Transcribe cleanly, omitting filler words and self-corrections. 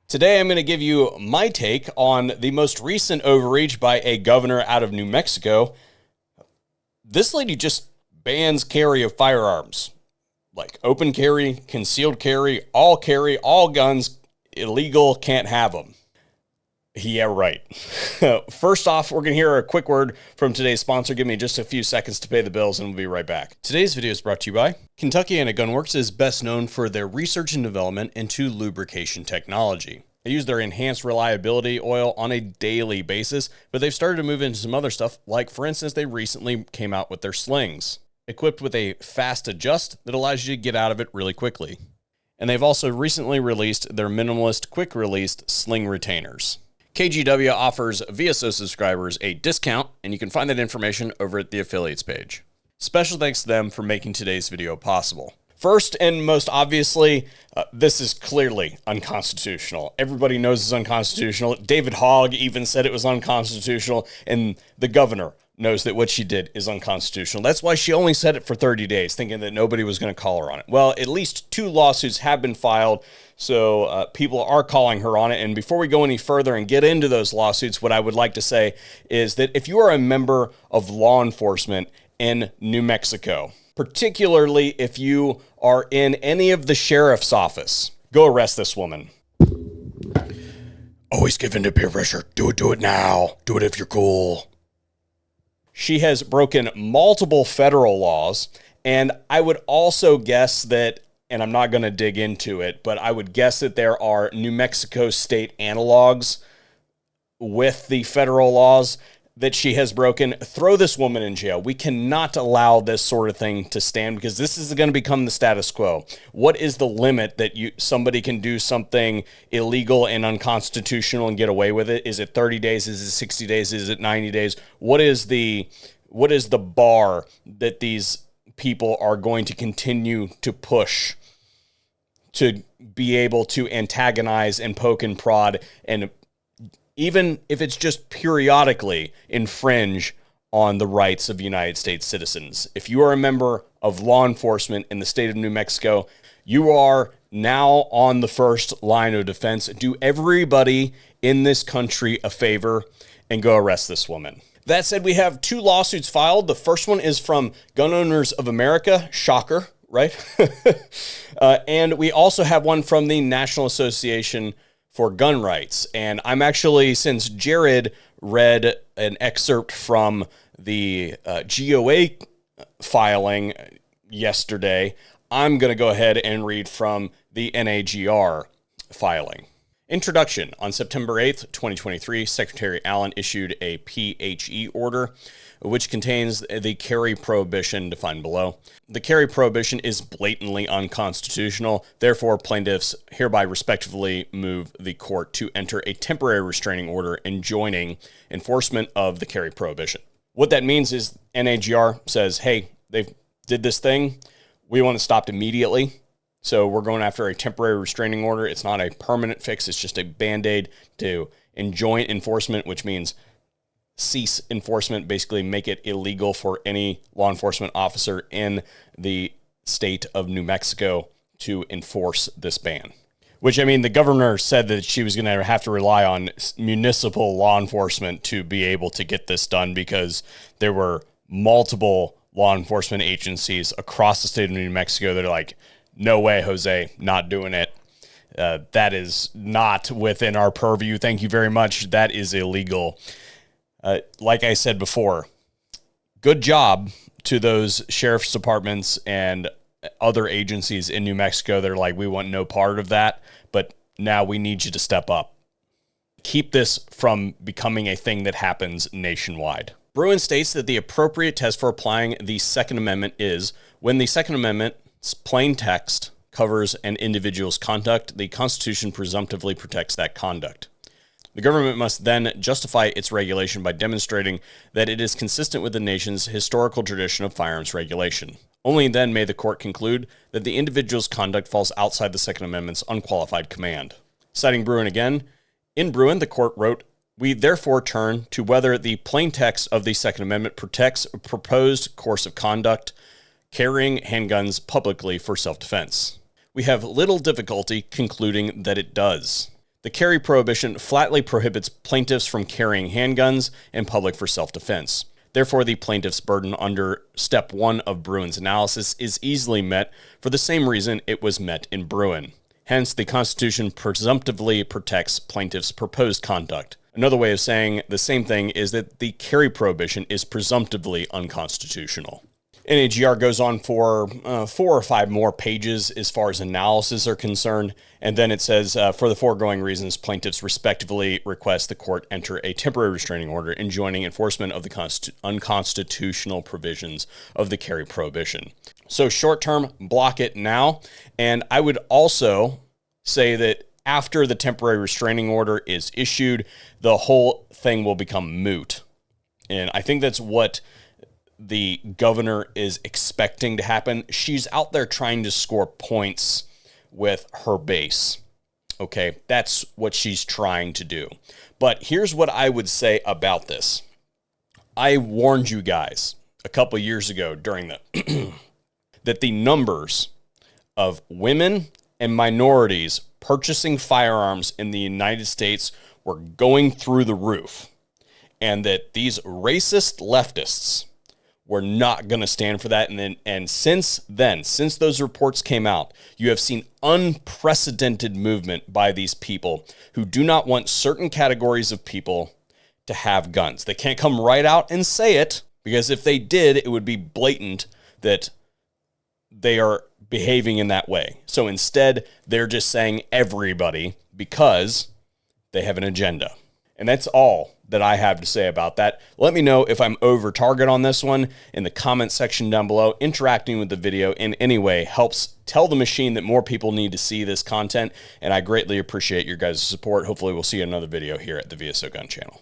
Today I'm going to give you my take on the most recent overreach by a governor out of New Mexico. This lady just bans carry of firearms. Like open carry, concealed carry, all guns, illegal, can't have them. Yeah, right. First off, we're going to hear a quick word from today's sponsor. Give me just a few seconds to pay the bills and we'll be right back. Today's video is brought to you by Kentuckiana Gunworks is best known for their research and development into lubrication technology. They use their enhanced reliability oil on a daily basis, but they've started to move into some other stuff, like for instance, they recently came out with their slings, equipped with a fast adjust that allows you to get out of it really quickly. And they've also recently released their minimalist quick released sling retainers. KGW offers VSO subscribers a discount, and you can find that information over at the affiliates page. Special thanks to them for making today's video possible. First and most obviously, this is clearly unconstitutional. Everybody knows it's unconstitutional. David Hogg even said it was unconstitutional, and the governor knows that what she did is unconstitutional. That's why she only said it for 30 days, thinking that nobody was going to call her on it. Well, at least 2 lawsuits have been filed, so people are calling her on it. And before we go any further and get into those lawsuits, what I would like to say is that if you are a member of law enforcement in New Mexico, particularly if you are in any of the sheriff's office, go arrest this woman. Always give in to peer pressure. Do it now. Do it if you're cool. She has broken multiple federal laws, and I would also guess that, and I'm not going to dig into it, but I would guess that there are New Mexico state analogs with the federal laws that she has broken. Throw this woman in jail. We cannot allow this sort of thing to stand because this is going to become the status quo. What is the limit that somebody can do something illegal and unconstitutional and get away with it? Is it 30 days? Is it 60 days? Is it 90 days? What is the bar that these people are going to continue to push to be able to antagonize and poke and prod, and even if it's just periodically infringe on the rights of United States citizens? If you are a member of law enforcement in the state of New Mexico, you are now on the first line of defense. Do everybody in this country a favor and go arrest this woman. That said, we have 2 lawsuits filed. The first one is from Gun Owners of America. Shocker, right? And we also have one from the National Association for Gun Rights. And I'm actually, since Jared read an excerpt from the GOA filing yesterday, I'm going to go ahead and read from the NAGR filing. Introduction. On September 8th, 2023, Secretary Allen issued a PHE order, which contains the carry prohibition defined below. The carry prohibition is blatantly unconstitutional. Therefore, plaintiffs hereby respectively move the court to enter a temporary restraining order enjoining enforcement of the carry prohibition. What that means is NAGR says, hey, they did this thing. We want it stopped immediately. So we're going after a temporary restraining order. It's not a permanent fix. It's just a Band-Aid to enjoin enforcement, which means cease enforcement, basically make it illegal for any law enforcement officer in the state of New Mexico to enforce this ban. Which, I mean, the governor said that she was going to have to rely on municipal law enforcement to be able to get this done because there were multiple law enforcement agencies across the state of New Mexico that are like, no way, Jose, not doing it. That is not within our purview. Thank you very much. That is illegal. Like I said before, good job to those sheriff's departments and other agencies in New Mexico that are like, we want no part of that, but now we need you to step up. Keep this from becoming a thing that happens nationwide. Bruin states that the appropriate test for applying the Second Amendment is when the Second Amendment's plain text covers an individual's conduct, the Constitution presumptively protects that conduct. The government must then justify its regulation by demonstrating that it is consistent with the nation's historical tradition of firearms regulation. Only then may the court conclude that the individual's conduct falls outside the Second Amendment's unqualified command. Citing Bruin again, in Bruin, the court wrote, "We therefore turn to whether the plain text of the Second Amendment protects a proposed course of conduct, carrying handguns publicly for self-defense. We have little difficulty concluding that it does. The carry prohibition flatly prohibits plaintiffs from carrying handguns in public for self-defense. Therefore, the plaintiff's burden under Step 1 of Bruin's analysis is easily met for the same reason it was met in Bruin. Hence, the Constitution presumptively protects plaintiffs' proposed conduct. Another way of saying the same thing is that the carry prohibition is presumptively unconstitutional. NAGR goes on for 4 or 5 more pages as far as analysis are concerned, and then it says, for the foregoing reasons, plaintiffs respectively request the court enter a temporary restraining order enjoining enforcement of the unconstitutional provisions of the carry prohibition. So short term, block it now. And I would also say that after the temporary restraining order is issued, the whole thing will become moot. And I think that's what the governor is expecting to happen. She's out there trying to score points with her base. Okay, that's what she's trying to do. But here's what I would say about this. I warned you guys a couple years ago during the that the numbers of women and minorities purchasing firearms in the United States were going through the roof, and that these racist leftists were not going to stand for that. And since those reports came out, you have seen unprecedented movement by these people who do not want certain categories of people to have guns. They can't come right out and say it, because if they did, it would be blatant that they are behaving in that way. So instead, they're just saying everybody because they have an agenda. And that's all that I have to say about that. Let me know if I'm over target on this one in the comment section down below. Interacting with the video in any way helps tell the machine that more people need to see this content, and I greatly appreciate your guys' support. Hopefully we'll see another video here at the VSO Gun Channel.